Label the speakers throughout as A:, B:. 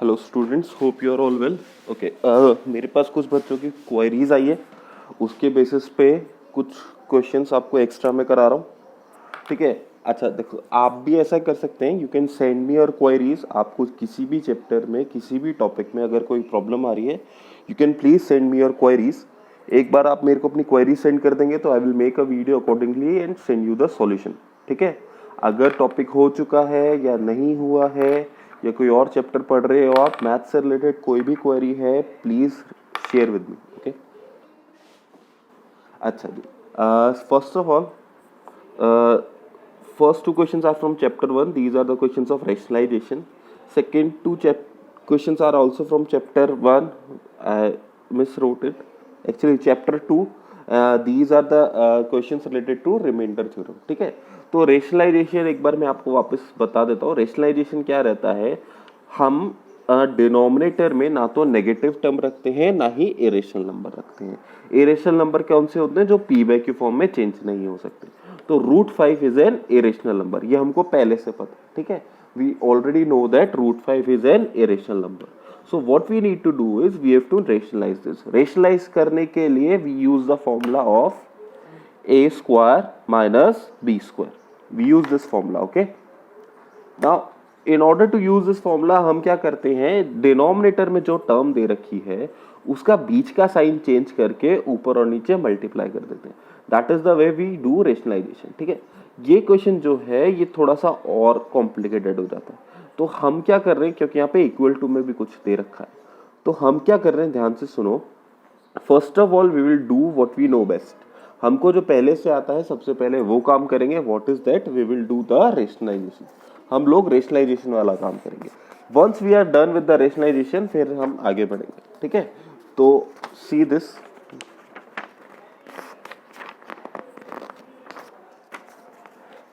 A: Hello students, hope you are all well. Okay, मेरे पास कुछ बच्चों की क्वेरीज आई है, उसके बेसिस पे कुछ क्वेश्चंस आपको एक्स्ट्रा में करा रहा हूँ। ठीक है। अच्छा देखो, आप भी ऐसा कर सकते हैं, you can send me your queries. आपको किसी भी चैप्टर में किसी भी टॉपिक में अगर कोई प्रॉब्लम आ रही है, you can please send me your queries. एक बार आप मेरे को अपनी क्वेरी सेंड कर देंगे तो आई will make a video accordingly and send you the solution. ठीक है। अगर टॉपिक हो चुका है या नहीं हुआ है या कोई और चैप्टर पढ़ रहे हो आप, मैथ से रिलेटेड कोई भी क्वेरी है, please share with me. Okay. अच्छा जी, first of all, first two questions are from chapter 1. These are the questions of rationalization. Second two questions are also from chapter 1. I miswrote it. Actually chapter 2. These are the questions related to remainder theorem. ठीक है। तो rationalisation एक बार मैं आपको वापस बता देता हूँ। रेशनलाइजेशन क्या रहता है, हम डिनोमिनेटर में ना तो नेगेटिव टर्म रखते हैं ना ही इरेशनल नंबर रखते हैं। इरेशनल नंबर कौन से होते हैं, जो पी बाई क्यू फॉर्म में चेंज नहीं हो सकते। तो √5 इज एन इरेशनल नंबर, ये हमको पहले से पता है। ठीक है, we already know that √5 is an irrational number. So what we need to do is we have to rationalise this. Rationalise करने के लिए we use the formula of a square minus b square. We use this formula. Okay. Now in order to use this formula हम क्या करते हैं, denominator में जो term दे रखी है उसका बीच का साइन चेंज करके ऊपर और नीचे मल्टीप्लाई कर देते हैं। That is the way we do rationalisation. ठीक है। ये क्वेश्चन जो है ये थोड़ा सा और कॉम्प्लिकेटेड हो जाता है, तो हम क्या कर रहे हैं, क्योंकि यहाँ पे इक्वल टू में भी कुछ दे रखा है, तो हम क्या कर रहे हैं, ध्यान से सुनो। First of all we will do what we know best. हमको जो पहले से आता है सबसे पहले वो काम करेंगे। What is that, we will do the rationalisation. हम लोग रेशनलाइजेशन वाला काम करेंगे। Once we are done with the rationalisation फिर हम आगे बढ़ेंगे। ठीक है। तो see this,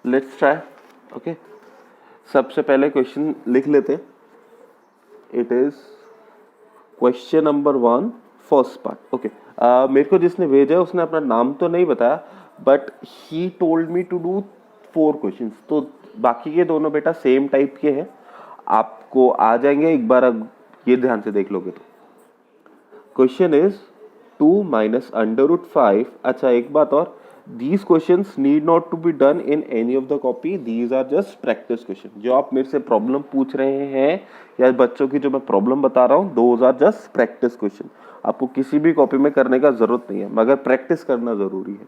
A: let's try. Okay, सबसे पहले क्वेश्चन लिख लेते हैं। It is question number 1, first part. Okay, मेरे को जिसने भेजा है उसने अपना नाम तो नहीं बताया, but he told me to do 4 questions. तो बाकी के दोनों बेटा सेम टाइप के हैं, आपको आ जाएंगे। एक बार ये ध्यान से देख लोगे तो क्वेश्चन इज 2 माइनस √5। अच्छा एक बात और, these questions need not to be done in any of the copy. These are just practice question. जो आप मेरे से प्रॉब्लम पूछ रहे हैं या बच्चों की जो मैं प्रॉब्लम बता रहा हूँ, those are just practice question. आपको किसी भी कॉपी में करने का जरूरत नहीं है, मगर प्रैक्टिस करना जरूरी है।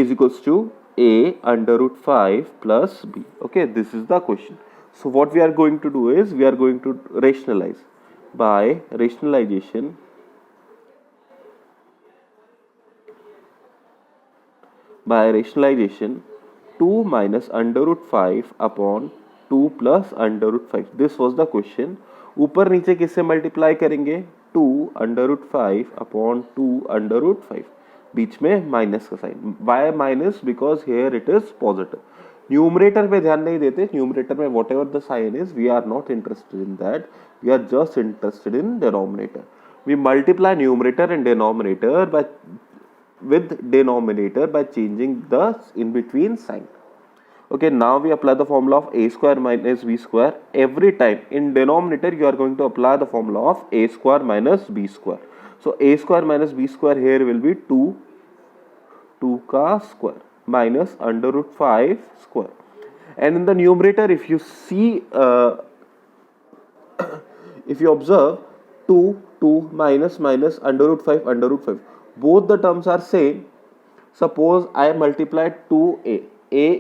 A: is equals to a √5 plus b. Okay, this is the question. So what we are going to do is we are going to rationalize. By rationalization, by rationalization 2 minus √5 upon 2 plus √5. This was the question. ऊपर नीचे किससे multiply करेंगे, 2 √5 upon 2 √5, बीच में minus का sign. Y minus, because here it is positive. Numerator पे ध्यान नहीं देते, न्यूमरेटर में whatever the sign is we are not interested in that, we are just interested in denominator. We multiply numerator and denominator by with denominator by changing the in between sign. Okay, now we apply the formula of a square minus b square. Every time in denominator you are going to apply the formula of a square minus b square. So a square minus b square here will be 2 ka square minus √5 square. And in the numerator, if you see, if you observe, 2 minus √5, both the terms are same. Suppose I multiply 2a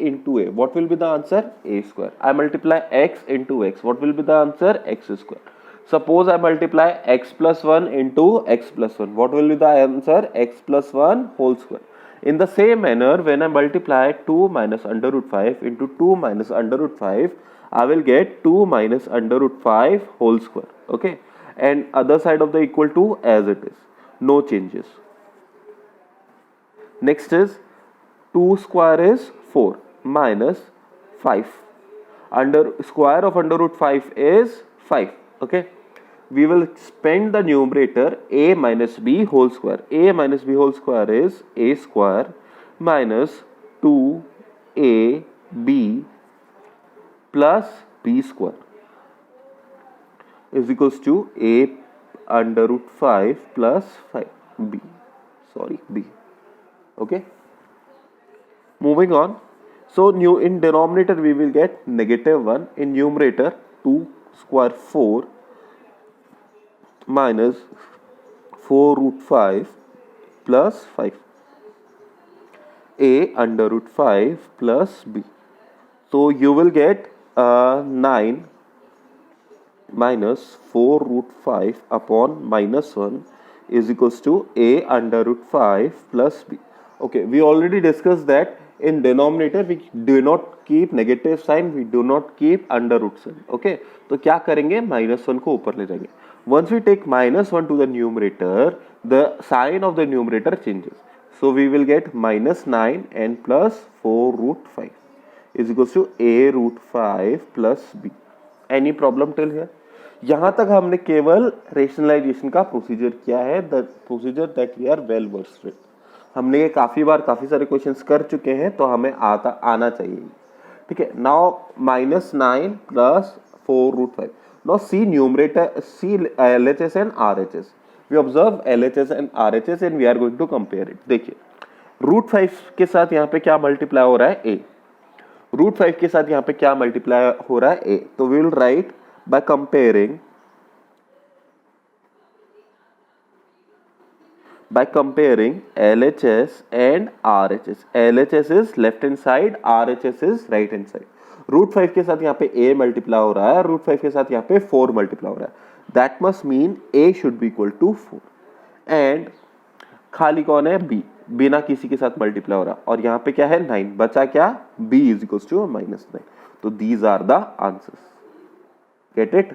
A: into a, what will be the answer, a square. I multiply x into x, what will be the answer, x square. Suppose I multiply x plus 1 into x plus 1, what will be the answer, x plus 1 whole square. In the same manner, when I multiply 2 minus √5 into 2 minus √5, I will get 2 minus √5 whole square. Okay, and other side of the equal to as it is, no changes. Next is 2 square is 4 minus 5. Square of √5 is 5. Okay, we will expand the numerator a minus b whole square. A minus b whole square is a square minus 2ab plus b square. is equals to a under root 5 plus 5 b. Sorry, b. Okay, moving on. So in denominator we will get -1, in numerator 2 square 4 minus 4 root 5 plus 5, a under root 5 plus b. So you will get 9 minus 4 root 5 upon -1 is equals to a under root 5 plus b. Okay, we already discussed that in denominator we do not keep negative sign, we do not keep under root sign. Okay, तो क्या करेंगे, -1 को ऊपर ले जाएंगे. Once we take -1 to the numerator, the sign of the numerator changes. So we will get -9 and plus 4 root 5 is equals to a root 5 plus b. Any problem till here? यहां तक हमने केवल रेशनलाइजेशन का procedure किया है, the procedure that we are well versed with. हमने ये काफी सारे क्वेश्चंस कर चुके हैं, तो हमें आना चाहिए. ठीक है, now -9 plus 4 root 5. Now see numerator, see LHS and RHS. We observe LHS and RHS and we are going to compare it. देखिए, रूट 5 के साथ यहाँ पे क्या मल्टीप्लाई हो रहा है, a. रूट 5 के साथ यहाँ पे क्या मल्टीप्लाई हो रहा है, a. तो we will write by comparing LHS and RHS. LHS is left hand side, RHS is right hand side. Root 5 के साथ यहाँ पे a मल्टीप्लाई हो रहा है, रूट 5 के साथ यहाँ पे 4 मल्टीप्लाई हो रहा है. That must mean a should be equal to 4 and खाली कौन है, b, बिना किसी के साथ मल्टीप्लाई हो रहा. और यहाँ पे क्या है, 9, बचा क्या, b इज इक्वल टू -9. तो these are the answers. Get it?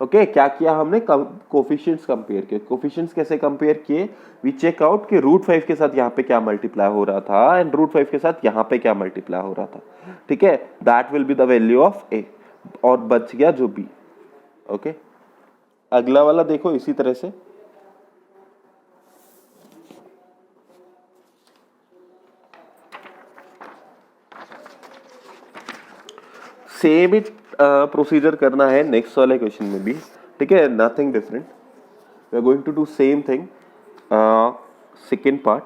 A: Okay, क्या किया हमने, कोफिशिएंट्स कंपेयर किए. कोफिशिएंट्स कैसे कंपेयर किए, वी चेक आउट कि रूट 5 के साथ यहाँ पे क्या मल्टीप्लाई हो रहा था एंड रूट 5 के साथ यहाँ पे क्या मल्टीप्लाई हो रहा था. ठीक है, that will be the value of A, और बच गया जो बी. ओके, अगला वाला देखो इसी तरह से. सेम ही प्रोसीजर करना है नेक्स्ट वाले क्वेश्चन में भी. ठीक है, nothing different. We are going to do same thing. Second part.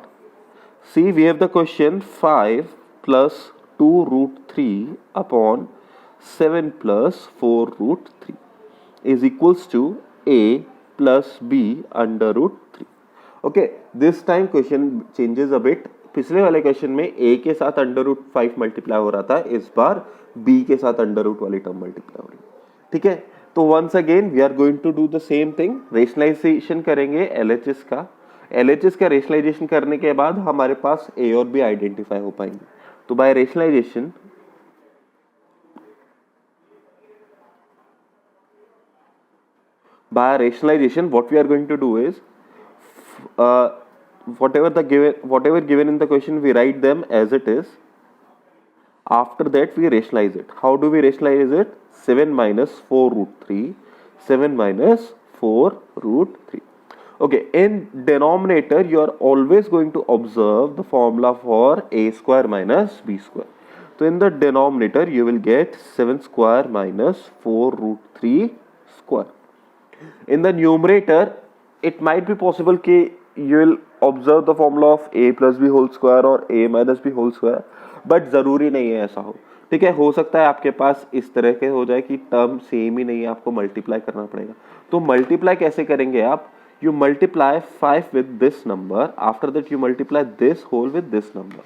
A: See, we have the question 5 plus 2 root 3 upon 7 plus 4 root 3 is equals to a plus b under root 3. Okay, this time question changes a bit. पिछले वाले question में a के साथ under root 5 multiply हो रहा था, इस बार b के साथ अंडर रूट वाली टर्म मल्टीप्लाई हो रही है. ठीक है, तो once again we are going to do the same thing. Rationalisation करेंगे LHS का. LHS का रेशनलाइजेशन करने के बाद हमारे पास a और b आइडेंटिफाई हो पाएंगे. तो by rationalisation what we are going to do is whatever given in the question, we write them as it is. After that we rationalize it. How do we rationalize it? 7 minus 4 root 3, 7 minus 4 root 3. Okay, in denominator you are always going to observe the formula for a square minus b square. So in the denominator you will get 7 square minus 4 root 3 square. In the numerator it might be possible कि you will observe the formula of a plus b whole square और a minus b whole square, but जरूरी नहीं है ऐसा हो. ठीक है, हो सकता है आपके पास इस तरह के हो जाए कि टर्म सेम ही नहीं है, आपको मल्टीप्लाई करना पड़ेगा. तो मल्टीप्लाई कैसे करेंगे आप, you multiply 5 with this number, after that you multiply this whole with this number.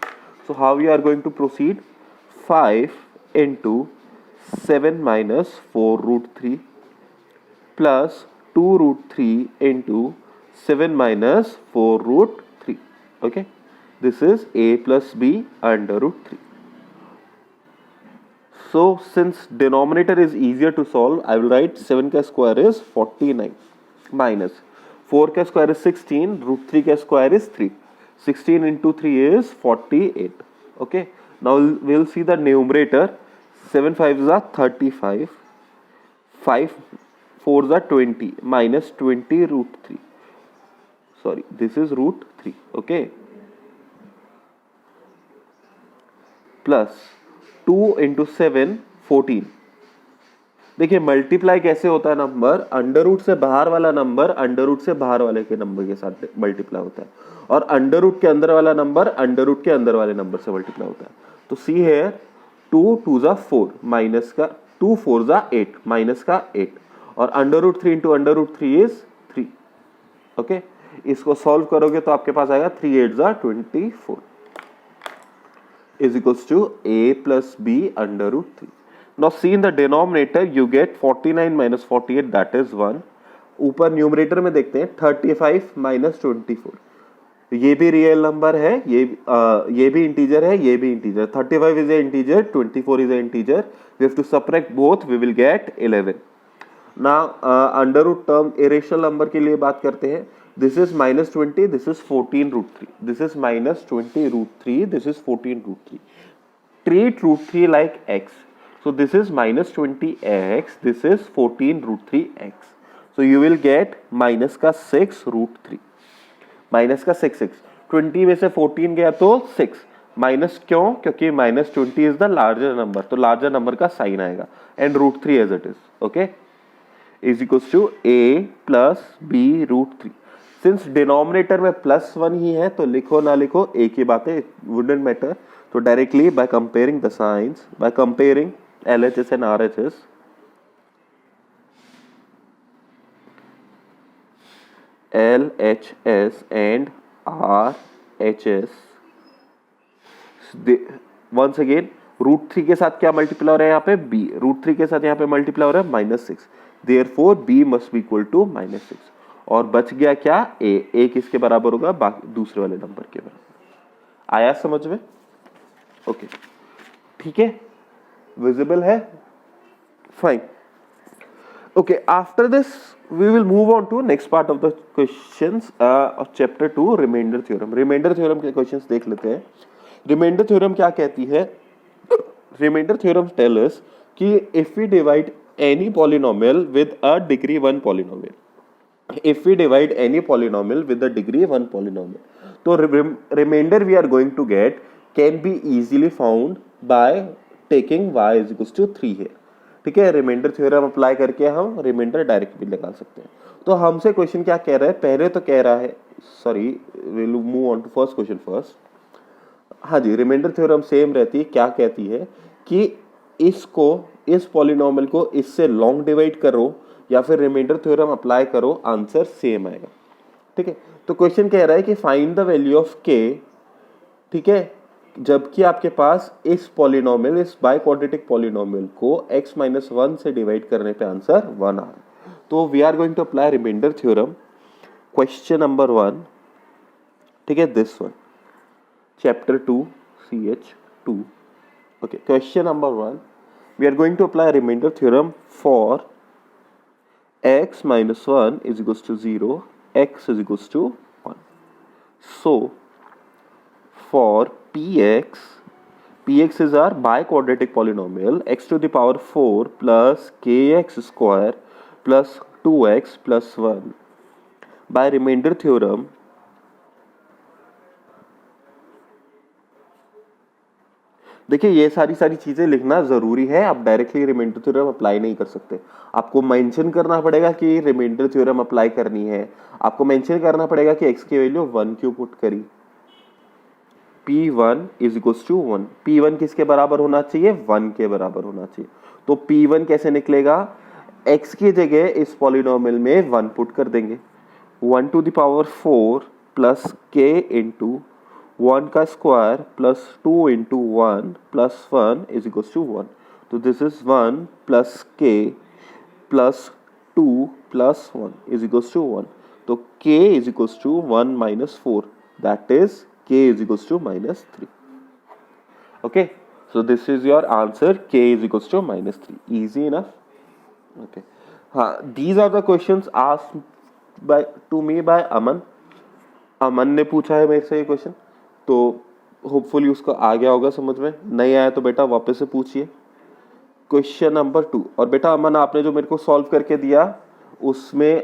A: So how you are going to proceed? 5 into 7 minus 4 root 3 plus 2 root 3 into 7 minus 4 root 3. Okay, this is a plus b under root 3. So since denominator is easier to solve, I will write 7 का square is 49 minus 4 का square is 16, root 3 का square is 3. 16 into 3 is 48. Okay, now we will see the numerator. 7 5s are 35, 5 4s are 20, minus 20 root 3. Sorry, this is root 3. Okay, plus 2 into 7, 14. देखिए multiply कैसे होता है number, under root से बाहर वाला number under root से बाहर वाले के नंबर के साथ मल्टीप्लाई होता है, और अंडर रूट के अंदर वाला नंबर अंडर रूट के अंदर वाले नंबर से मल्टीप्लाई होता है। तो सी है 2 2 जा 4 माइनस का 2 4 जा 8 माइनस का 8, और under root 3 into under root 3 is 3। Okay, इसको सॉल्व करोगे तो आपके पास आएगा 3 8 जा 24 is equals to a plus b under root 3. Now see in the denominator you get 49 minus 48 that is 1. ऊपर न्यूमरेटर में देखते हैं 35 minus 24, ये भी रियल नंबर है, ये भी इंटीजर है, ये भी integer. 35 is a integer, 24 is a integer. We have to subtract both, we will get 11. Now under root term irrational number के लिए बात करते हैं। This is minus 20, this is 14 root 3. This is minus 20 root 3, this is 14 root 3. Treat root 3 like x. So this is minus 20x, this is 14 root 3x. So you will get minus का 6 root 3. Minus का 6 20 में से 14 गया तो 6 minus, क्यों? क्योंकि minus 20 is the larger number, तो larger number का साइन आएगा and root 3 as it is. Okay, is equals to a plus b root 3। Since denominator में +1 ही है तो लिखो ना लिखो एक ही बात है, वुडंट मैटर। तो directly by comparing the signs, by comparing LHS and RHS, LHS and RHS, once again root 3 के साथ क्या मल्टीप्लाई हो रहा है यहाँ पे b, रूट 3 के साथ यहाँ पे मल्टीप्लाई हो रहा है -6, therefore b must be equal to -6। और बच गया क्या a किसके बराबर होगा, बाकी दूसरे वाले नंबर के बराबर। आया समझ में? ओके, ठीक है, विजिबल है, fine. Okay, after this we will move on to next part of the questions of chapter 2, remainder theorem। remainder theorem के questions देख लेते हैं। remainder theorem क्या कहती है? remainder theorem tell us कि if we divide any polynomial with a degree 1 polynomial, if we divide any polynomial with a degree 1 polynomial, तो remainder we are going to get can be easily found by taking y is equals to 3 here। ठीक है, remainder theorem apply करके हम reminder direct भी निकाल सकते हैं। तो हमसे क्वेश्चन क्या कह रहा है, पहले तो कह रहा है, sorry will move on to first question first. हाँ जी, रिमाइंडर थ्योरम सेम रहती है, क्या कहती है कि इसको, इस पॉलिनोमियल को इससे लॉन्ग डिवाइड करो या फिर रिमाइंडर थ्योरम अप्लाई करो, आंसर सेम आएगा। ठीक है, तो क्वेश्चन कह रहा है कि find the value of k, ठीक है, जबकि आपके पास इस पॉलिनोमियल, इस बाई क्वाड्रेटिक पॉलिनोमियल को x-1 से डिवाइड करने पे आंसर 1 आ रहा है। तो we are going to apply remainder theorem, question number 1, ठीक है, दिस वन, चैप्टर 2 CH2। ओके, question number 1, we are going to apply remainder theorem for x-1 is equals to 0, x is equals to 1। So for px is our biquadratic polynomial, x to the power 4 plus kx square plus 2x plus 1 by remainder theorem। देखिए ये सारी चीजें लिखना जरूरी है, आप directly remainder theorem apply नहीं कर सकते, आपको मेंशन करना पड़ेगा कि रिमाइंडर थ्योरम अप्लाई करनी है, आपको मेंशन करना पड़ेगा कि x की वैल्यू 1 क्यों पुट करी। P1 is equals to 1, P1 किसके बराबर होना चाहिए, 1 के बराबर होना चाहिए। तो P1 कैसे निकलेगा, x की जगह इस पॉलिनोमियल में 1 पुट कर देंगे, 1 to the power 4 plus k into 1 का square plus 2 into 1 plus 1 is equals to 1। तो this is 1 plus k plus 2 plus 1 is equals to 1। तो k is equals to 1 minus 4, that is k is equals to -3। okay, so this is your answer, k is equals to -3, easy enough। okay, these are the questions asked to me by अमन ने पूछा है मेरे से ये question, तो hopefully उसको आ गया होगा समझ में, नहीं आया तो बेटा वापस से पूछिए। क्वेश्चन नंबर 2, और बेटा अमन आपने जो मेरे को सॉल्व करके दिया उसमें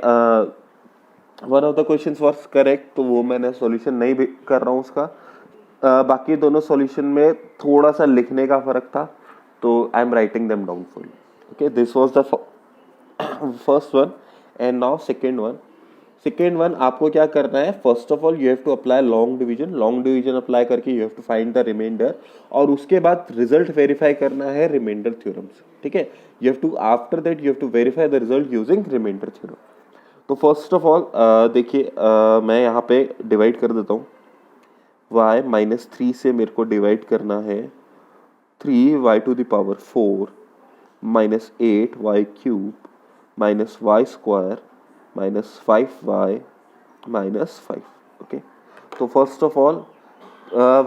A: one of the questions was correct, तो वो मैंने सॉल्यूशन नहीं भी कर रहा हूँ उसका, बाकी दोनों सॉल्यूशन में थोड़ा सा लिखने का फर्क था, तो I am writing them down for you. Okay, this was the first one, and now second one आपको क्या करना है, first of all you have to apply long division apply करके you have to find the remainder, और उसके बाद result verify करना है रिमाइंडर थ्योरम से. ठीक है, you have to after that you have to verify the result using remainder theorem. तो फर्स्ट ऑफ ऑल देखिए, मैं यहाँ पे डिवाइड कर देता हूँ. y माइनस 3 से मेरे को डिवाइड करना है 3y to the power 4 minus 8y cube minus y square minus 5y minus 5. Okay, तो फर्स्ट ऑफ ऑल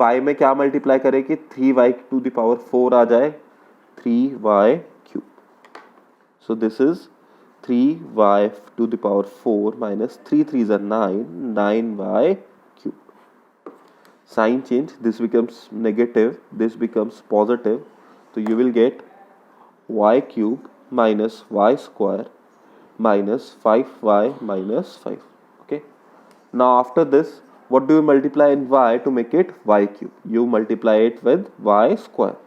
A: y में क्या मल्टीप्लाई करें कि 3y टू द पावर 4 आ जाए 3y cube. So this is 3y to the power 4 minus 3 3s are 9, 9y cube. Sign change, this becomes negative, this becomes positive. So you will get y cube minus y square minus 5y minus 5. Okay. Now after this, what do you multiply in y to make it y cube? You multiply it with y square.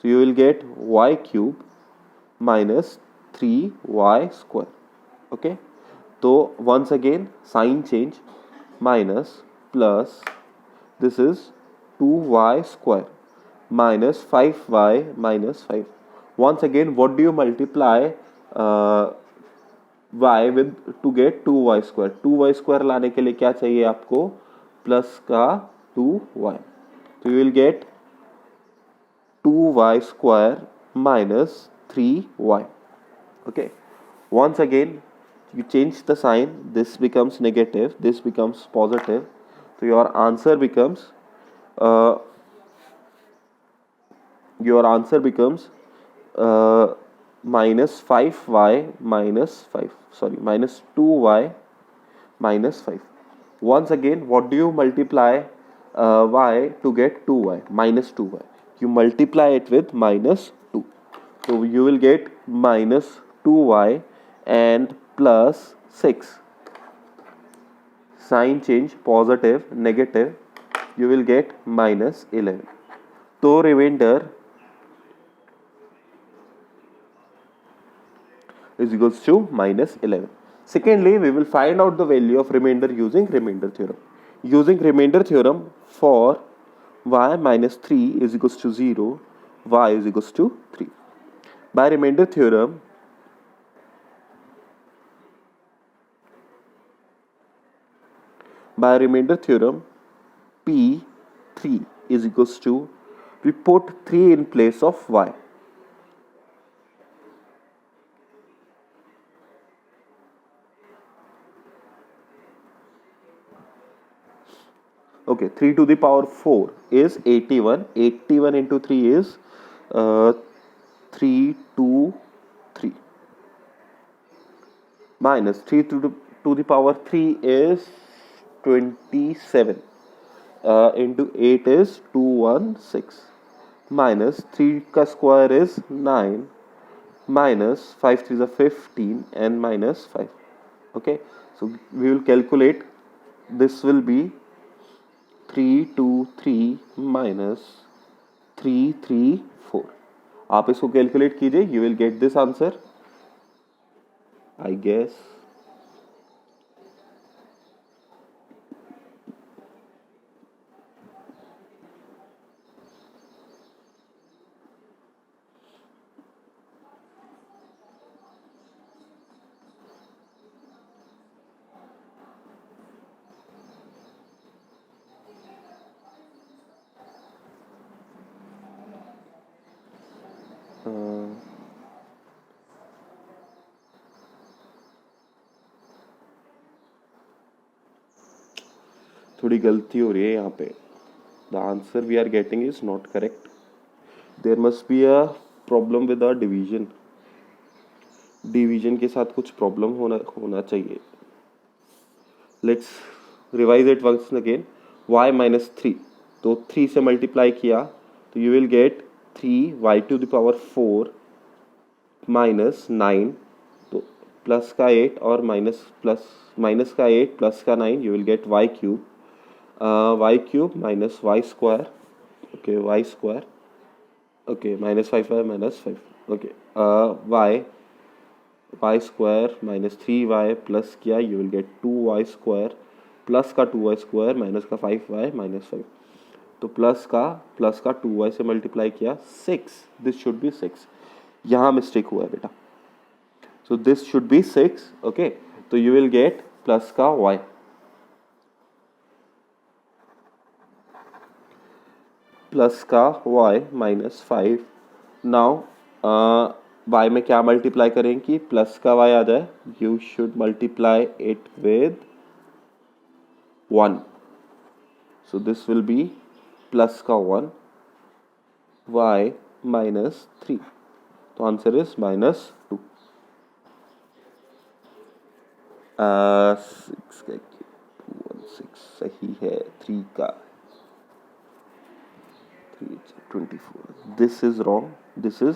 A: So you will get y cube minus 3y square. Okay, so once again sign change, minus plus, this is 2y square minus 5y minus 5. Once again, what do you multiply y with to get 2y square? 2y square लाने के लिए क्या चाहिए आपको? Plus का 2y. तो you will get 2y square minus 3y. Okay, once again you change the sign, this becomes negative, this becomes positive, so your answer becomes minus 5y minus 5, sorry, minus 2y minus 5. Once again, what do you multiply y to get 2y? Minus 2y, you multiply it with minus 2, so you will get minus 2y and plus 6. Sign change, positive, negative, you will get minus 11. So remainder is equals to minus 11. Secondly, we will find out the value of remainder using remainder theorem. Using remainder theorem, for y minus 3 is equals to 0, y is equals to 3. By remainder theorem, P3 is equals to, we put 3 in place of y. Okay, 3 to the power 4 is 81. 81 into 3 is 323. Minus 3 to the power 3 is 27. Into 8 is 216. Minus 3 ka square is 9. Minus 5 3 is 15 and minus 5. Okay, so we will calculate. This will be 323 minus 334. आप इसको calculate कीजिए, you will get this answer, I guess. थोड़ी गलती हो रही है यहाँ पे. The answer we are getting is not correct. There must be a problem with a division. Division के साथ कुछ प्रॉब्लम होना चाहिए. Let's revise it once again. y minus 3, तो 3 से मल्टीप्लाई किया तो you will get 3y to the power 4 minus 9, तो प्लस का 8 और माइनस का 8 प्लस का 9, you will gate y cube. y cube minus y square. Okay, y square okay, minus 5y minus 5. Okay, y square minus 3y plus किया, you will get 2y square plus का 2y square minus का 5y minus 5. तो plus का 2y से multiply किया 6. This should be 6. यहाँ mistake हुआ है बेटा. So this should be 6. Okay, तो यू विल गेट प्लस का y. प्लस का y माइनस 5. नाउ y में क्या मल्टीप्लाई करें कि प्लस का y आ जाए. You should multiply it with 1. So this will be plus का 1 y माइनस 3. तो आंसर इज माइनस 2. 6 सही है. 3 का 24. This is wrong. This is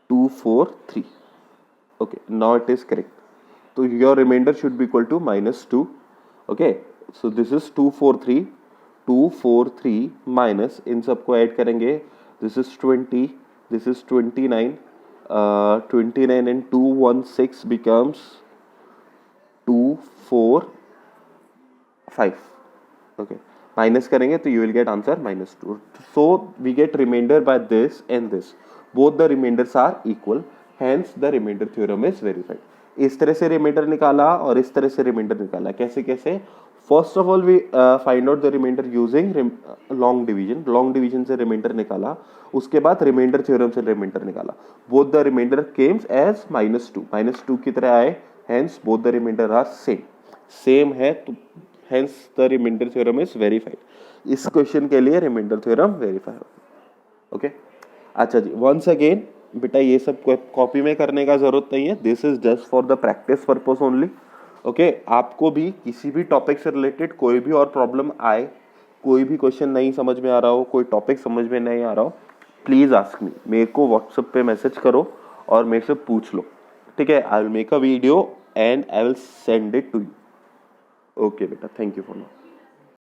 A: 2 4 3. Okay, now it is correct. तो your remainder should be equal to minus 2. Okay, so this is 2 4 3. 2 4 3 minus, इन सबको add करेंगे. This is 20. This is 29. 29 and 2 1 6 becomes 2 4 5. Okay, minus करेंगे तो you will get answer minus 2. So we get remainder by this and this. Both the remainders are equal, hence the remainder theorem is verified. इस तरह से remainder निकाला और इस तरह से रिमाइंडर निकाला. कैसे कैसे? First of all we find out the remainder using long division. Long division से रिमाइंडर निकाला. उसके बाद रिमाइंडर थ्योरम से रिमाइंडर निकाला. Both the remainder comes as minus 2. Minus 2 की तरह आए, hence both the remainder are same. Same है तो hence the remainder theorem is verified. इस क्वेश्चन के लिए रिमाइंडर थ्योरम वेरीफाई हो. ओके, अच्छा जी, वंस अगेन बेटा ये सब कॉपी में करने का जरूरत नहीं है. This is just for the practice purpose only. Okay, आपको भी किसी भी टॉपिक से रिलेटेड कोई भी और प्रॉब्लम आए, कोई भी क्वेश्चन नहीं समझ में आ रहा हो, कोई टॉपिक समझ में नहीं आ रहा हो, प्लीज आस्क मी. मेरे को व्हाट्सएप पे मैसेज करो और मेरे से पूछ लो. ठीक है, I will make a video and I will send it to you. Okay बेटा, थैंक यू फॉर नाउ.